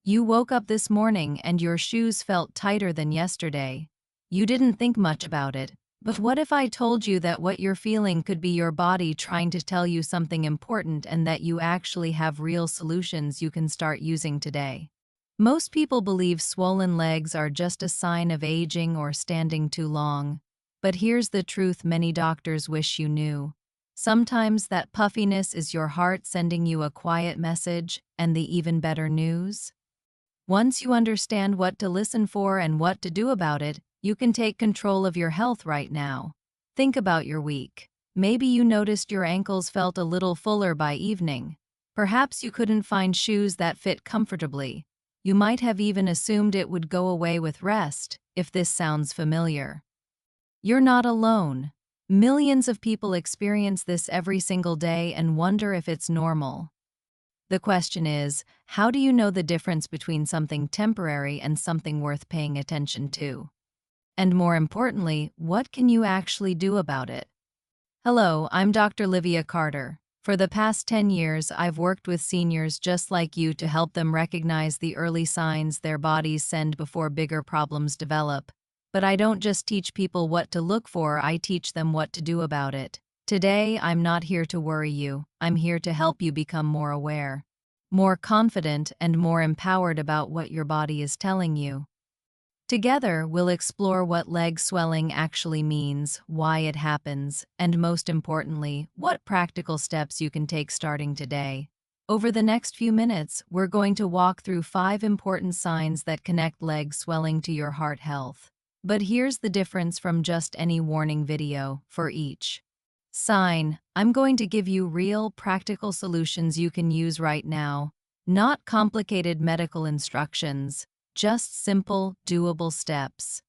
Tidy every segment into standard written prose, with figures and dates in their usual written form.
You woke up this morning and your shoes felt tighter than yesterday. You didn't think much about it, but what if I told you that what you're feeling could be your body trying to tell you something important and that you actually have real solutions you can start using today? Most people believe swollen legs are just a sign of aging or standing too long. But here's the truth many doctors wish you knew. Sometimes that puffiness is your heart sending you a quiet message, and the even better news? Once you understand what to listen for and what to do about it, you can take control of your health right now. Think about your week. Maybe you noticed your ankles felt a little fuller by evening. Perhaps you couldn't find shoes that fit comfortably. You might have even assumed it would go away with rest, if this sounds familiar. You're not alone. Millions of people experience this every single day and wonder if it's normal. The question is, how do you know the difference between something temporary and something worth paying attention to? And more importantly, what can you actually do about it? Hello, I'm Dr. Livia Carter. For the past 10 years, I've worked with seniors just like you to help them recognize the early signs their bodies send before bigger problems develop. But I don't just teach people what to look for, I teach them what to do about it. Today, I'm not here to worry you. I'm here to help you become more aware, more confident, and more empowered about what your body is telling you. Together, we'll explore what leg swelling actually means, why it happens, and most importantly, what practical steps you can take starting today. Over the next few minutes, we're going to walk through 5 important signs that connect leg swelling to your heart health. But here's the difference from just any warning video. For each sign, I'm going to give you real, practical solutions you can use right now, not complicated medical instructions, just simple, doable steps.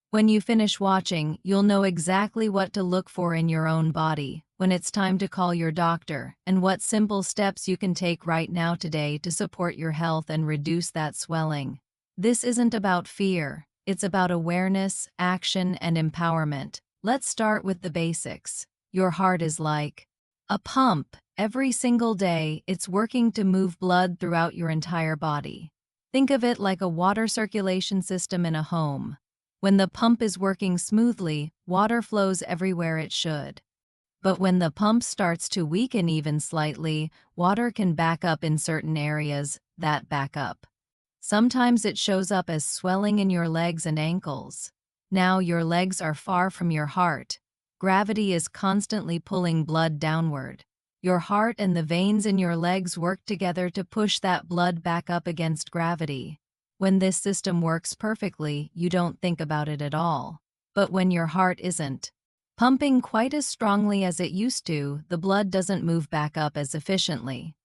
When you finish watching, you'll know exactly what to look for in your own body when it's time to call your doctor, and what simple steps you can take right now today to support your health and reduce that swelling. This isn't about fear. It's about awareness, action, and empowerment. Let's start with the basics. Your heart is like a pump. Every single day, it's working to move blood throughout your entire body. Think of it like a water circulation system in a home. When the pump is working smoothly, water flows everywhere it should. But when the pump starts to weaken even slightly, water can back up in certain areas that back up. Sometimes it shows up as swelling in your legs and ankles. Now your legs are far from your heart. Gravity is constantly pulling blood downward. Your heart and the veins in your legs work together to push that blood back up against gravity. When this system works perfectly, you don't think about it at all. But when your heart isn't pumping quite as strongly as it used to, the blood doesn't move back up as efficiently.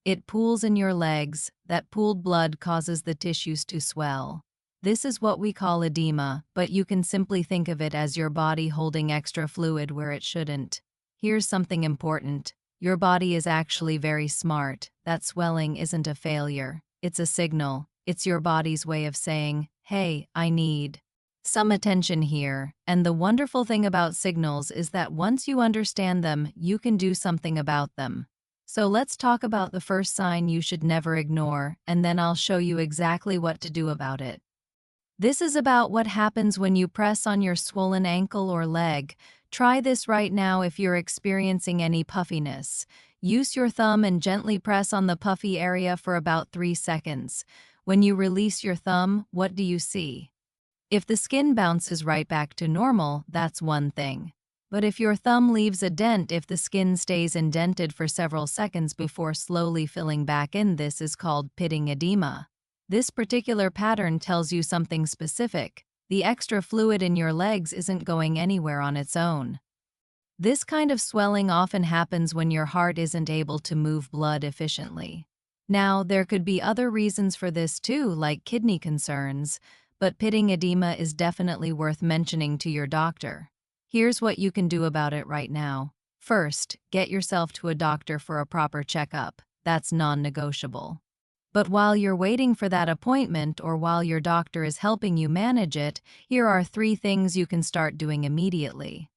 It pools in your legs. That pooled blood causes the tissues to swell. This is what we call edema, but you can simply think of it as your body holding extra fluid where it shouldn't. Here's something important. Your body is actually very smart. That swelling isn't a failure. It's a signal. It's your body's way of saying, hey, I need some attention here. And the wonderful thing about signals is that once you understand them, you can do something about them. So let's talk about the first sign you should never ignore, and then I'll show you exactly what to do about it. This is about what happens when you press on your swollen ankle or leg. Try this right now if you're experiencing any puffiness. Use your thumb and gently press on the puffy area for about 3 seconds. When you release your thumb, what do you see? If the skin bounces right back to normal, that's one thing. But if your thumb leaves a dent, if the skin stays indented for several seconds before slowly filling back in, this is called pitting edema. This particular pattern tells you something specific. The extra fluid in your legs isn't going anywhere on its own. This kind of swelling often happens when your heart isn't able to move blood efficiently. Now, there could be other reasons for this too, like kidney concerns, but pitting edema is definitely worth mentioning to your doctor. Here's what you can do about it right now. First, get yourself to a doctor for a proper checkup. That's non-negotiable. But while you're waiting for that appointment or while your doctor is helping you manage it, here are 3 things you can start doing immediately.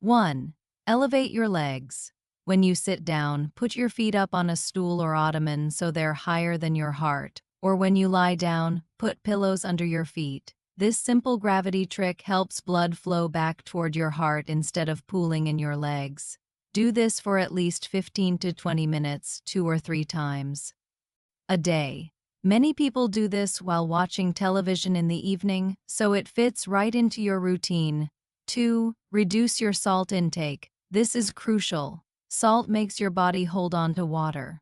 1. Elevate your legs. When you sit down, put your feet up on a stool or ottoman so they're higher than your heart, Or when you lie down, put pillows under your feet. This simple gravity trick helps blood flow back toward your heart instead of pooling in your legs. Do this for at least 15 to 20 minutes, 2 or 3 times a day. Many people do this while watching television in the evening, so it fits right into your routine. 2. Reduce your salt intake. This is crucial. Salt makes your body hold on to water.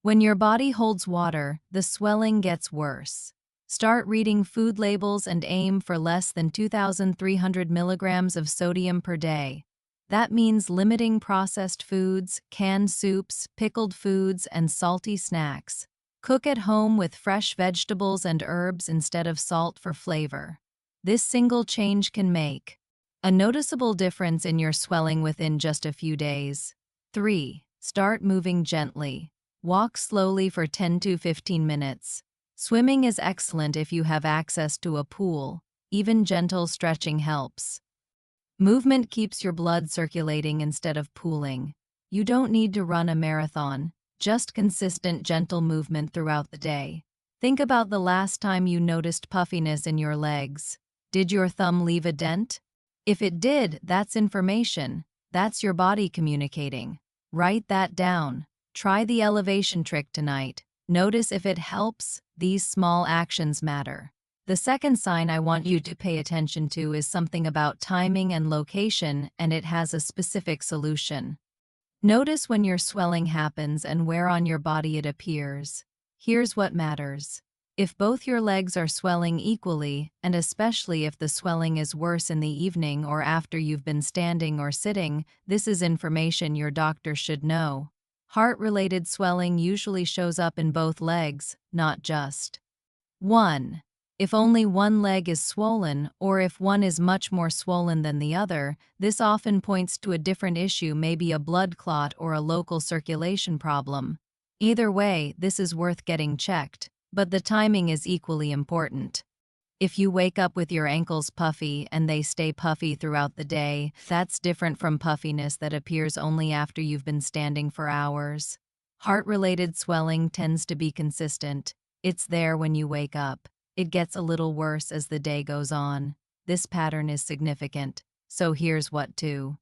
When your body holds water, the swelling gets worse. Start reading food labels and aim for less than 2,300 milligrams of sodium per day. That means limiting processed foods, canned soups, pickled foods, and salty snacks. Cook at home with fresh vegetables and herbs instead of salt for flavor. This single change can make a noticeable difference in your swelling within just a few days. 3. Start moving gently. Walk slowly for 10 to 15 minutes. Swimming is excellent if you have access to a pool. Even gentle stretching helps. Movement keeps your blood circulating instead of pooling. You don't need to run a marathon, just consistent gentle movement throughout the day. Think about the last time you noticed puffiness in your legs. Did your thumb leave a dent? If it did, that's information. That's your body communicating. Write that down. Try the elevation trick tonight. Notice if it helps. These small actions matter. The second sign I want you to pay attention to is something about timing and location, and it has a specific solution. Notice when your swelling happens and where on your body it appears. Here's what matters. If both your legs are swelling equally, and especially if the swelling is worse in the evening or after you've been standing or sitting, this is information your doctor should know. Heart-related swelling usually shows up in both legs, not just 1. If only one leg is swollen, or if one is much more swollen than the other, this often points to a different issue, maybe a blood clot or a local circulation problem. Either way, this is worth getting checked, but the timing is equally important. If you wake up with your ankles puffy and they stay puffy throughout the day, that's different from puffiness that appears only after you've been standing for hours. Heart-related swelling tends to be consistent. It's there when you wake up. It gets a little worse as the day goes on. This pattern is significant, so here's what to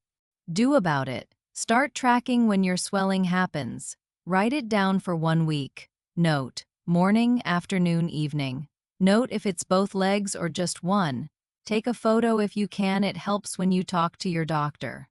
do about it. Start tracking when your swelling happens. Write it down for 1 week. Note: morning, afternoon, evening. Note if it's both legs or just one. Take a photo if you can. It helps when you talk to your doctor.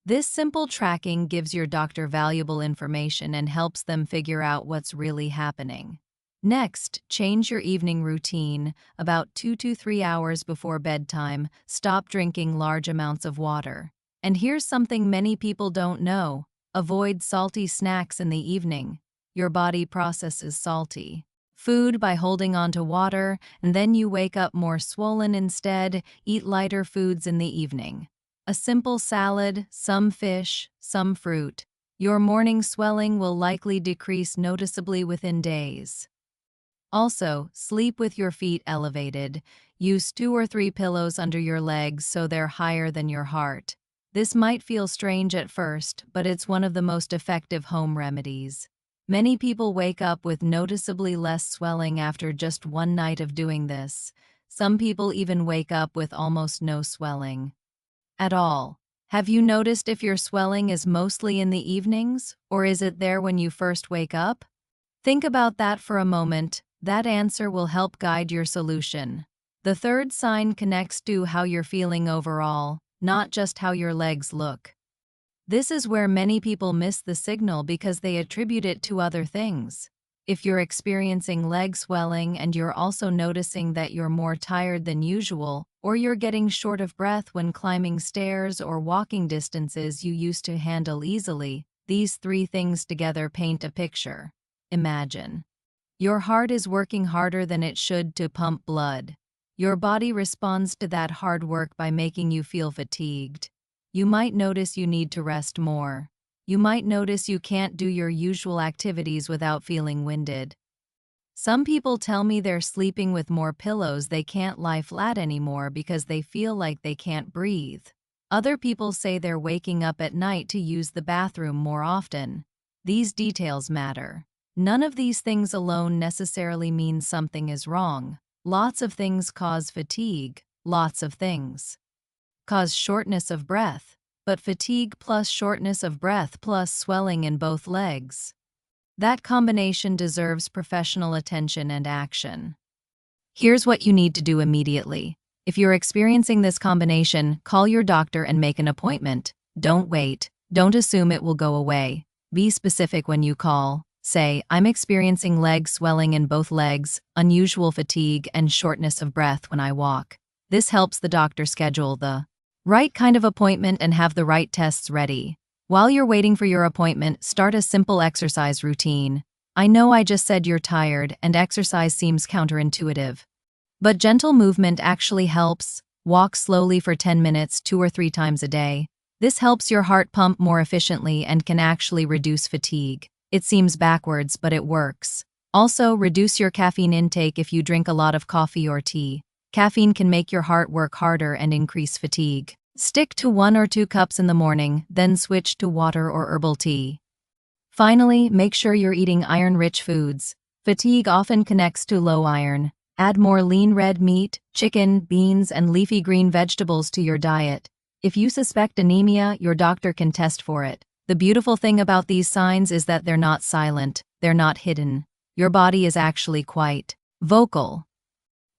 This simple tracking gives your doctor valuable information and helps them figure out what's really happening. Next, change your evening routine. About 2 to 3 hours before bedtime, stop drinking large amounts of water. And here's something many people don't know. Avoid salty snacks in the evening. Your body processes salty food by holding on to water, and then you wake up more swollen instead. Eat lighter foods in the evening. A simple salad, some fish, some fruit. Your morning swelling will likely decrease noticeably within days. Also, sleep with your feet elevated. Use 2 or 3 pillows under your legs so they're higher than your heart. This might feel strange at first, but it's one of the most effective home remedies. Many people wake up with noticeably less swelling after just one night of doing this. Some people even wake up with almost no swelling at all. Have you noticed if your swelling is mostly in the evenings, or is it there when you first wake up? Think about that for a moment. That answer will help guide your solution. The third sign connects to how you're feeling overall, not just how your legs look. This is where many people miss the signal because they attribute it to other things. If you're experiencing leg swelling and you're also noticing that you're more tired than usual, or you're getting short of breath when climbing stairs or walking distances you used to handle easily, these 3 things together paint a picture. Imagine your heart is working harder than it should to pump blood. Your body responds to that hard work by making you feel fatigued. You might notice you need to rest more. You might notice you can't do your usual activities without feeling winded. Some people tell me they're sleeping with more pillows. They can't lie flat anymore because they feel like they can't breathe. Other people say they're waking up at night to use the bathroom more often. These details matter. None of these things alone necessarily means something is wrong. Lots of things cause fatigue. Lots of things cause shortness of breath. But fatigue plus shortness of breath plus swelling in both legs, that combination deserves professional attention and action. Here's what you need to do immediately. If you're experiencing this combination, call your doctor and make an appointment. Don't wait. Don't assume it will go away. Be specific when you call. Say, I'm experiencing leg swelling in both legs, unusual fatigue, and shortness of breath when I walk. This helps the doctor schedule the right kind of appointment and have the right tests ready. While you're waiting for your appointment, start a simple exercise routine. I know I just said you're tired, and exercise seems counterintuitive. But gentle movement actually helps. Walk slowly for 10 minutes 2 or 3 times a day. This helps your heart pump more efficiently and can actually reduce fatigue. It seems backwards, but it works. Also, reduce your caffeine intake if you drink a lot of coffee or tea. Caffeine can make your heart work harder and increase fatigue. Stick to 1 or 2 cups in the morning, then switch to water or herbal tea. Finally, make sure you're eating iron-rich foods. Fatigue often connects to low iron. Add more lean red meat, chicken, beans, and leafy green vegetables to your diet. If you suspect anemia, your doctor can test for it. The beautiful thing about these signs is that they're not silent, they're not hidden. Your body is actually quite vocal.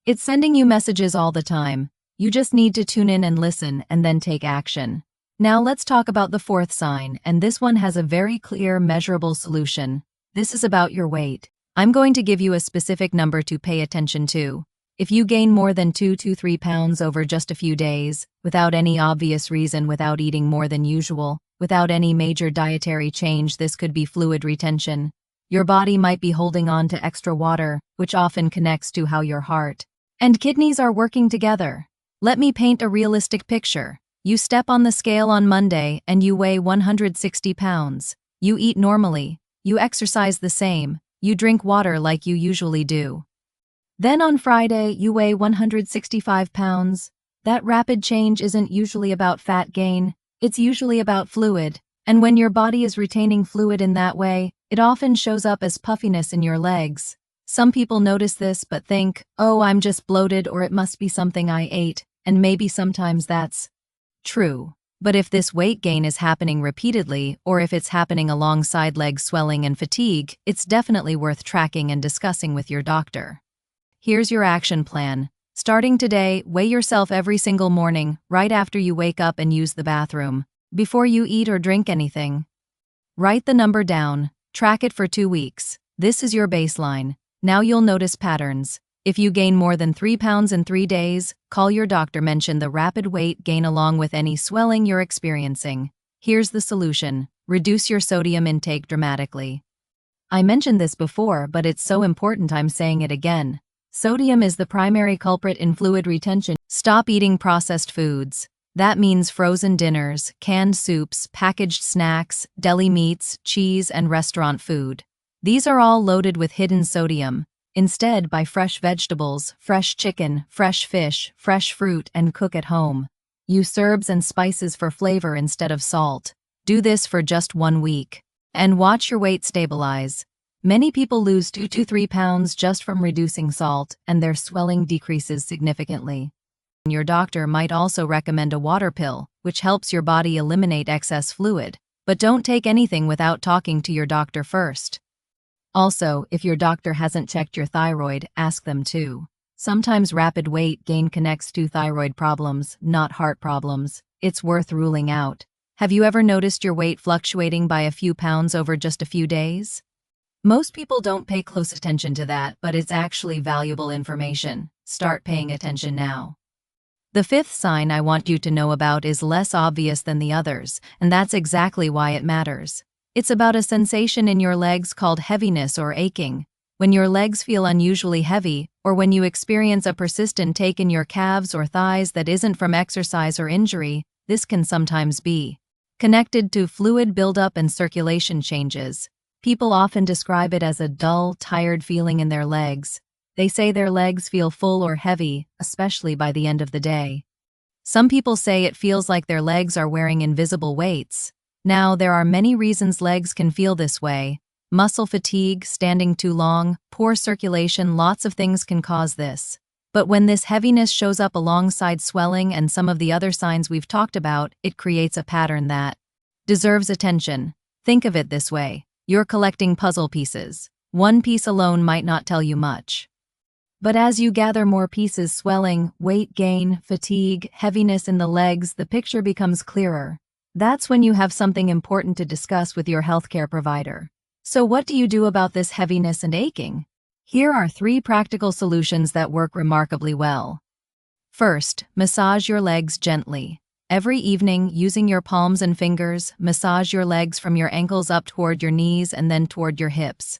It's sending you messages all the time. You just need to tune in and listen, and then take action. Now let's talk about the 4th sign, and this one has a very clear, measurable solution. This is about your weight. I'm going to give you a specific number to pay attention to. If you gain more than 2 to 3 pounds over just a few days, without any obvious reason, without eating more than usual, without any major dietary change, this could be fluid retention. Your body might be holding on to extra water, which often connects to how your heart and kidneys are working together. Let me paint a realistic picture. You step on the scale on Monday and you weigh 160 pounds. You eat normally. You exercise the same. You drink water like you usually do. Then on Friday, you weigh 165 pounds. That rapid change isn't usually about fat gain. It's usually about fluid. And when your body is retaining fluid in that way, it often shows up as puffiness in your legs. Some people notice this but think, oh, I'm just bloated, or it must be something I ate, and maybe sometimes that's true. But if this weight gain is happening repeatedly, or if it's happening alongside leg swelling and fatigue, it's definitely worth tracking and discussing with your doctor. Here's your action plan. Starting today, weigh yourself every single morning, right after you wake up and use the bathroom, before you eat or drink anything. Write the number down. Track it for 2 weeks. This is your baseline. Now you'll notice patterns. If you gain more than 3 pounds in 3 days, call your doctor. Mention the rapid weight gain along with any swelling you're experiencing. Here's the solution. Reduce your sodium intake dramatically. I mentioned this before, but it's so important I'm saying it again. Sodium is the primary culprit in fluid retention. Stop eating processed foods. That means frozen dinners, canned soups, packaged snacks, deli meats, cheese, and restaurant food. These are all loaded with hidden sodium. Instead, buy fresh vegetables, fresh chicken, fresh fish, fresh fruit, and cook at home. Use herbs and spices for flavor instead of salt. Do this for just 1 week. And watch your weight stabilize. Many people lose 2 to 3 pounds just from reducing salt, and their swelling decreases significantly. Your doctor might also recommend a water pill, which helps your body eliminate excess fluid. But don't take anything without talking to your doctor first. Also, if your doctor hasn't checked your thyroid, ask them too. Sometimes rapid weight gain connects to thyroid problems, not heart problems. It's worth ruling out. Have you ever noticed your weight fluctuating by a few pounds over just a few days? Most people don't pay close attention to that, but it's actually valuable information. Start paying attention now. The 5th sign I want you to know about is less obvious than the others, and that's exactly why it matters. It's about a sensation in your legs called heaviness or aching. When your legs feel unusually heavy, or when you experience a persistent ache in your calves or thighs that isn't from exercise or injury, this can sometimes be connected to fluid buildup and circulation changes. People often describe it as a dull, tired feeling in their legs. They say their legs feel full or heavy, especially by the end of the day. Some people say it feels like their legs are wearing invisible weights. Now, there are many reasons legs can feel this way. Muscle fatigue, standing too long, poor circulation, lots of things can cause this. But when this heaviness shows up alongside swelling and some of the other signs we've talked about, it creates a pattern that deserves attention. Think of it this way: you're collecting puzzle pieces. One piece alone might not tell you much. But as you gather more pieces, swelling, weight gain, fatigue, heaviness in the legs, the picture becomes clearer. That's when you have something important to discuss with your healthcare provider. So what do you do about this heaviness and aching? Here are 3 practical solutions that work remarkably well. First, massage your legs gently. Every evening, using your palms and fingers, massage your legs from your ankles up toward your knees and then toward your hips.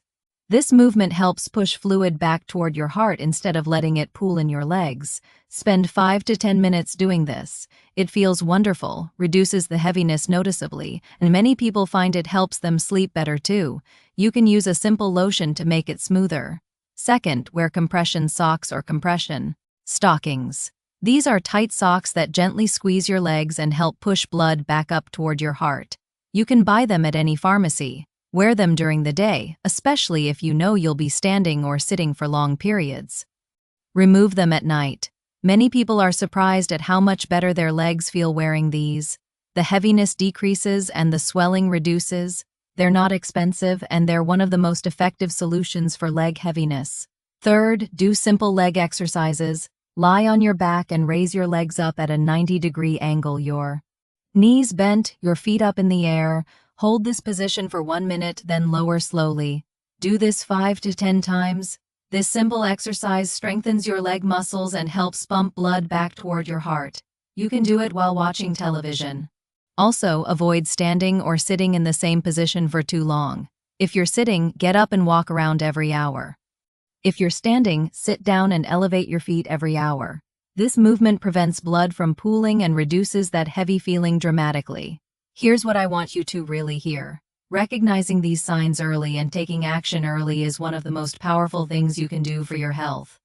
This movement helps push fluid back toward your heart instead of letting it pool in your legs. Spend 5 to 10 minutes doing this. It feels wonderful, reduces the heaviness noticeably, and many people find it helps them sleep better too. You can use a simple lotion to make it smoother. Second, wear compression socks or compression stockings. These are tight socks that gently squeeze your legs and help push blood back up toward your heart. You can buy them at any pharmacy. Wear them during the day, especially if you know you'll be standing or sitting for long periods. Remove them at night. Many people are surprised at how much better their legs feel wearing these. The heaviness decreases and the swelling reduces. They're not expensive and they're one of the most effective solutions for leg heaviness. Third, do simple leg exercises. Lie on your back and raise your legs up at a 90-degree angle. Your knees bent, your feet up in the air. Hold this position for 1 minute, then lower slowly. Do this 5 to 10 times. This simple exercise strengthens your leg muscles and helps pump blood back toward your heart. You can do it while watching television. Also, avoid standing or sitting in the same position for too long. If you're sitting, get up and walk around every hour. If you're standing, sit down and elevate your feet every hour. This movement prevents blood from pooling and reduces that heavy feeling dramatically. Here's what I want you to really hear. Recognizing these signs early and taking action early is one of the most powerful things you can do for your health.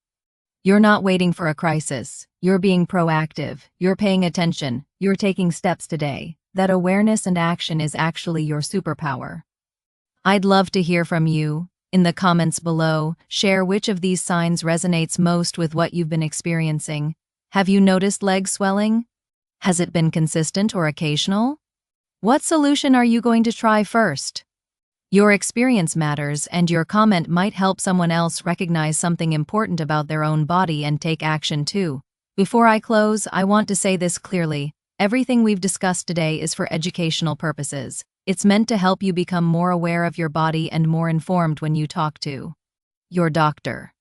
You're not waiting for a crisis. You're being proactive. You're paying attention. You're taking steps today. That awareness and action is actually your superpower. I'd love to hear from you. In the comments below, share which of these signs resonates most with what you've been experiencing. Have you noticed leg swelling? Has it been consistent or occasional? What solution are you going to try first? Your experience matters, and your comment might help someone else recognize something important about their own body and take action too. Before I close, I want to say this clearly. Everything we've discussed today is for educational purposes. It's meant to help you become more aware of your body and more informed when you talk to your doctor.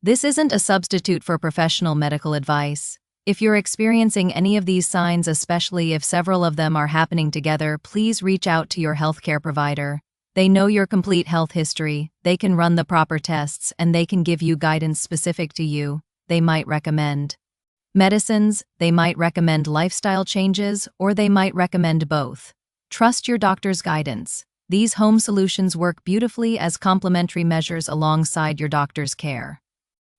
This isn't a substitute for professional medical advice. If you're experiencing any of these signs, especially if several of them are happening together, please reach out to your healthcare provider. They know your complete health history, they can run the proper tests, and they can give you guidance specific to you. They might recommend medicines, they might recommend lifestyle changes, or they might recommend both. Trust your doctor's guidance. These home solutions work beautifully as complementary measures alongside your doctor's care.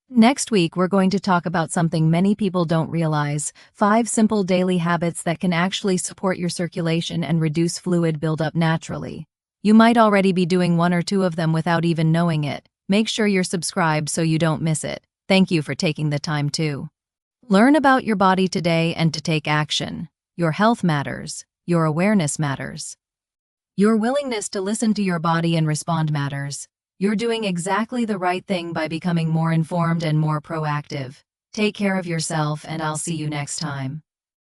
Next week, we're going to talk about something many people don't realize: 5 simple daily habits that can actually support your circulation and reduce fluid buildup naturally. You might already be doing 1 or 2 of them without even knowing it. Make sure you're subscribed so you don't miss it. Thank you for taking the time to learn about your body today and to take action. Your health matters. Your awareness matters. Your willingness to listen to your body and respond matters. You're doing exactly the right thing by becoming more informed and more proactive. Take care of yourself, and I'll see you next time.